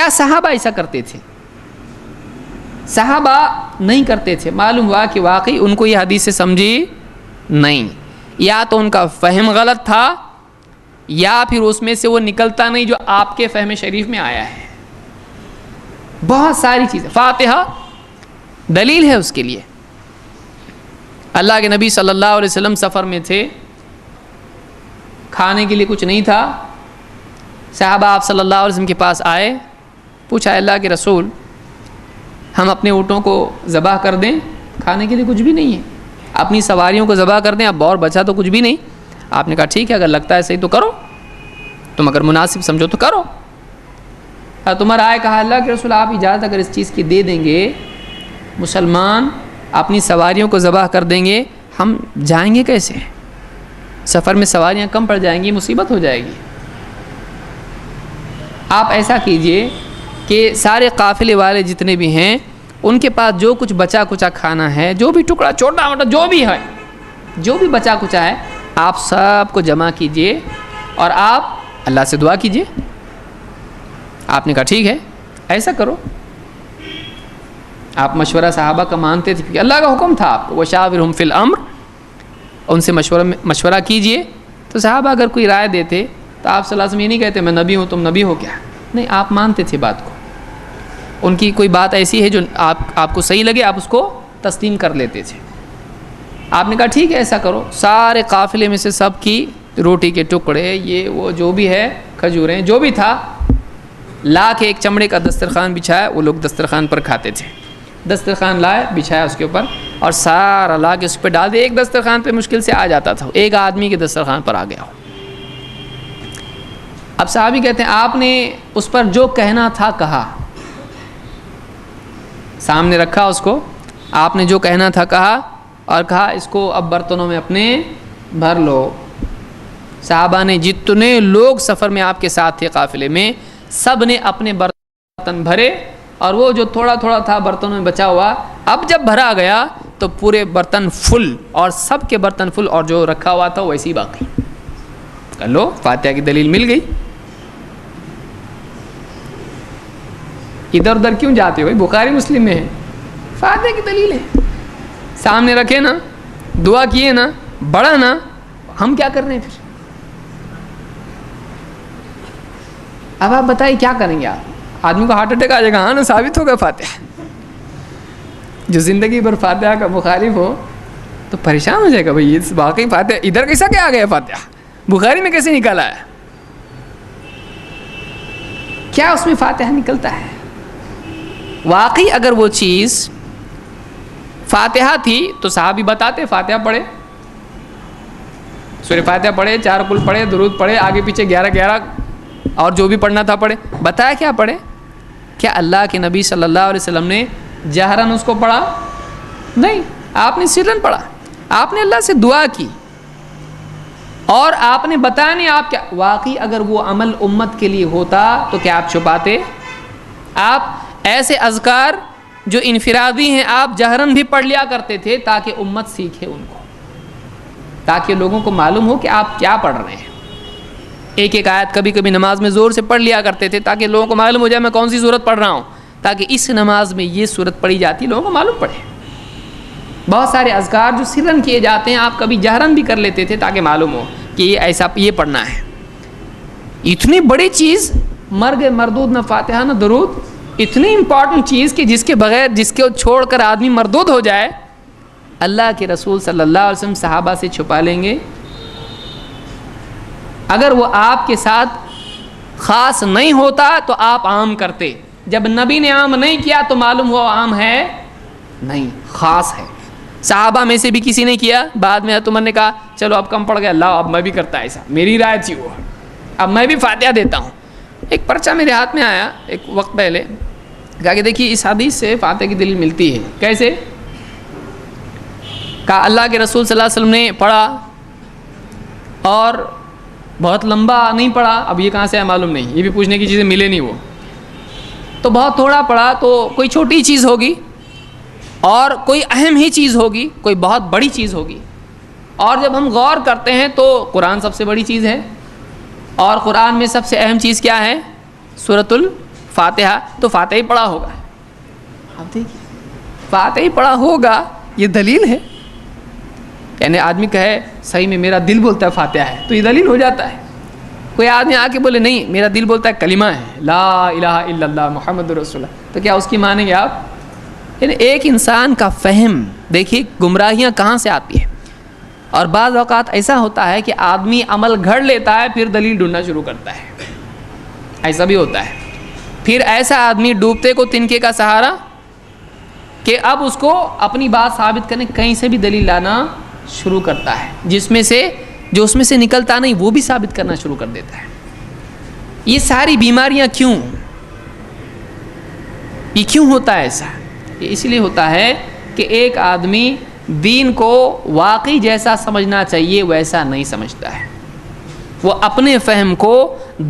کیا صحابہ ایسا کرتے تھے؟ صحابہ نہیں کرتے تھے. معلوم ہوا کہ واقعی ان کو یہ حدیث سے سمجھی نہیں, یا تو ان کا فہم غلط تھا یا پھر اس میں سے وہ نکلتا نہیں جو آپ کے فہم شریف میں آیا ہے. بہت ساری چیزیں, فاتحہ دلیل ہے اس کے لیے. اللہ کے نبی صلی اللہ علیہ وسلم سفر میں تھے, کھانے کے لیے کچھ نہیں تھا. صحابہ آپ صلی اللہ علیہ وسلم کے پاس آئے, پوچھا اللہ کے رسول ہم اپنے اونٹوں کو ذبح کر دیں, کھانے کے لیے کچھ بھی نہیں ہے, اپنی سواریوں کو ذبح کر دیں, اب اور بچا تو کچھ بھی نہیں. آپ نے کہا ٹھیک ہے, اگر لگتا ہے صحیح تو کرو, تم اگر مناسب سمجھو تو کرو. تمہارا آئے, کہا اللہ کے رسول آپ اجازت اگر اس چیز کی دے دیں گے, مسلمان اپنی سواریوں کو ذبح کر دیں گے, ہم جائیں گے کیسے؟ سفر میں سواریاں کم پڑ جائیں گی, مصیبت ہو جائے گی. آپ ایسا کیجئے کہ سارے قافلے والے جتنے بھی ہیں ان کے پاس جو کچھ بچا کچا کھانا ہے, جو بھی ٹکڑا چھوٹا موٹا جو بھی ہے, جو بھی بچا کچا ہے, آپ سب کو جمع کیجئے اور آپ اللہ سے دعا کیجئے. آپ نے کہا ٹھیک ہے ایسا کرو. آپ مشورہ صحابہ کا مانتے تھے, اللہ کا حکم تھا آپ کو, وشاورہم فی الامر, ان سے مشورہ کیجئے. تو صحابہ اگر کوئی رائے دیتے تو آپ صلی اللہ علیہ وسلم یہ نہیں کہتے میں نبی ہوں تم نبی ہو کیا, نہیں, آپ مانتے تھے بات کو. ان کی کوئی بات ایسی ہے جو آپ کو صحیح لگے, آپ اس کو تسلیم کر لیتے تھے. آپ نے کہا ٹھیک ہے ایسا کرو. سارے قافلے میں سے سب کی روٹی کے ٹکڑے, یہ وہ جو بھی ہے, کھجوریں جو بھی تھا, لا کے ایک چمڑے کا دسترخوان بچھایا. وہ لوگ دسترخوان پر کھاتے تھے. دسترخوان لائے, بچھایا اس کے اوپر, اور سارا لا کے اس پہ ڈال دیا. ایک دسترخوان پہ مشکل سے آ جاتا تھا, ایک آدمی کے دسترخوان پر آ گیا ہو. اب صحابی کہتے ہیں آپ نے اس پر جو کہنا تھا کہا, سامنے رکھا اس کو, آپ نے جو کہنا تھا کہا, اور کہا اس کو اب برتنوں میں اپنے بھر لو. صحابہ نے جتنے لوگ سفر میں آپ کے ساتھ تھے قافلے میں, سب نے اپنے برتن بھرے, اور وہ جو تھوڑا تھوڑا تھا برتنوں میں بچا ہوا, اب جب بھرا گیا تو پورے برتن فل, اور سب کے برتن فل, اور جو رکھا ہوا تھا ویسے ہی باقی. کر لو, فاتحہ کی دلیل مل گئی. ادھر ادھر کیوں جاتے ہو بھائی, بخاری مسلم میں ہے, فاتحہ کی دلیل ہے. سامنے رکھے نا, دعا کیے نا, بڑھا نا, ہم کیا کر رہے ہیں پھر؟ اب آپ بتائیے کیا کریں گے آپ؟ آدمی کو ہارٹ اٹیک آ جائے گا. ہاں نا, ثابت ہوگا فاتحہ. جو زندگی بھر فاتحہ کا مخالف ہو تو پریشان ہو جائے گا, بھائی یہ واقعی فاتحہ ادھر کیسا کیا آ گیا, فاتحہ بخاری میں کیسے نکالا ہے, کیا اس میں فاتحہ نکلتا ہے؟ واقعی اگر وہ چیز فاتحہ تھی تو صحابی بتاتے فاتحہ پڑھے, سورہ فاتحہ پڑھے, 4 قل پڑھے, درود پڑھے, آگے پیچھے 11 اور جو بھی پڑھنا تھا پڑھے. بتایا کیا پڑھے؟ کیا اللہ کے نبی صلی اللہ علیہ وسلم نے جہرن اس کو پڑھا؟ نہیں, آپ نے سرن پڑھا. آپ نے اللہ سے دعا کی, اور آپ نے بتایا نہیں آپ کیا. واقعی اگر وہ عمل امت کے لیے ہوتا تو کیا آپ چھپاتے؟ آپ ایسے اذکار جو انفرادی ہیں آپ جہرن بھی پڑھ لیا کرتے تھے تاکہ امت سیکھے ان کو, تاکہ لوگوں کو معلوم ہو کہ آپ کیا پڑھ رہے ہیں. ایک ایک آیت کبھی کبھی نماز میں زور سے پڑھ لیا کرتے تھے تاکہ لوگوں کو معلوم ہو جائے میں کون سی صورت پڑھ رہا ہوں, تاکہ اس نماز میں یہ صورت پڑھی جاتی, لوگوں کو معلوم پڑے. بہت سارے اذکار جو سرن کیے جاتے ہیں آپ کبھی جہرن بھی کر لیتے تھے تاکہ معلوم ہو کہ یہ ایسا یہ پڑھنا ہے. اتنی بڑی چیز, مرگ مردود نہ فاتحہ نہ درود, اتنی امپورٹنٹ چیز کہ جس کے بغیر, جس کو چھوڑ کر آدمی مردود ہو جائے, اللہ کے رسول صلی اللہ علیہ وسلم صحابہ سے چھپا لیں گے. اگر وہ آپ کے ساتھ خاص نہیں ہوتا تو آپ عام کرتے. جب نبی نے عام نہیں کیا تو معلوم ہوا عام ہے نہیں, خاص ہے. صحابہ میں سے بھی کسی نے کیا. بعد میں حضرت عمر نے کہا چلو اب کم پڑ گیا, اللہ اب میں بھی کرتا ایسا, میری رائے تھی وہ, اب میں بھی فاتحہ دیتا ہوں. ایک پرچہ میرے ہاتھ میں آیا ایک وقت پہلے, کہا کہ دیکھیے اس حدیث سے فاتحہ کی دلیل ملتی ہے. کیسے؟ کہا اللہ کے رسول صلی اللہ علیہ وسلم نے پڑھا اور بہت لمبا نہیں پڑھا. اب یہ کہاں سے ہے معلوم نہیں, یہ بھی پوچھنے کی چیزیں ملے نہیں. وہ تو بہت تھوڑا پڑھا تو کوئی چھوٹی چیز ہوگی, اور کوئی اہم ہی چیز ہوگی, کوئی بہت بڑی چیز ہوگی. اور جب ہم غور کرتے ہیں تو قرآن سب سے بڑی چیز ہے, اور قرآن میں سب سے اہم چیز کیا ہے؟ سورۃ فاتحہ تو فاتحہ ہی پڑھا ہوگا. آپ دیکھیے فاتحہ ہی پڑھا ہوگا یہ دلیل ہے. یعنی آدمی کہے صحیح میں میرا دل بولتا ہے فاتحہ ہے تو یہ دلیل ہو جاتا ہے. کوئی آدمی آ کے بولے نہیں میرا دل بولتا ہے کلمہ ہے لا الہ الا اللہ محمد رسول اللہ, تو کیا اس کی مانیں گے آپ؟ یعنی ایک انسان کا فہم دیکھیے گمراہیاں کہاں سے آتی ہیں. اور بعض اوقات ایسا ہوتا ہے کہ آدمی عمل گھڑ لیتا ہے پھر دلیل ڈھونڈنا شروع کرتا ہے, ایسا بھی ہوتا ہے. پھر ایسا آدمی ڈوبتے کو تنکے کا سہارا کہ اب اس کو اپنی بات ثابت کرنے کہیں سے بھی دلیل لانا شروع کرتا ہے, جو اس میں سے نکلتا نہیں وہ بھی ثابت کرنا شروع کر دیتا ہے. یہ ساری بیماریاں کیوں؟ یہ کیوں ہوتا ہے ایسا؟ یہ اس لیے ہوتا ہے کہ ایک آدمی دین کو واقعی جیسا سمجھنا چاہیے ویسا نہیں سمجھتا ہے. وہ اپنے فہم کو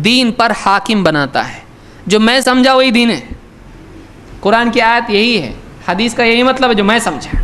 دین پر حاکم بناتا ہے. جو میں سمجھا وہی دین ہے. قرآن کی آیت یہی ہے, حدیث کا یہی مطلب ہے جو میں سمجھا.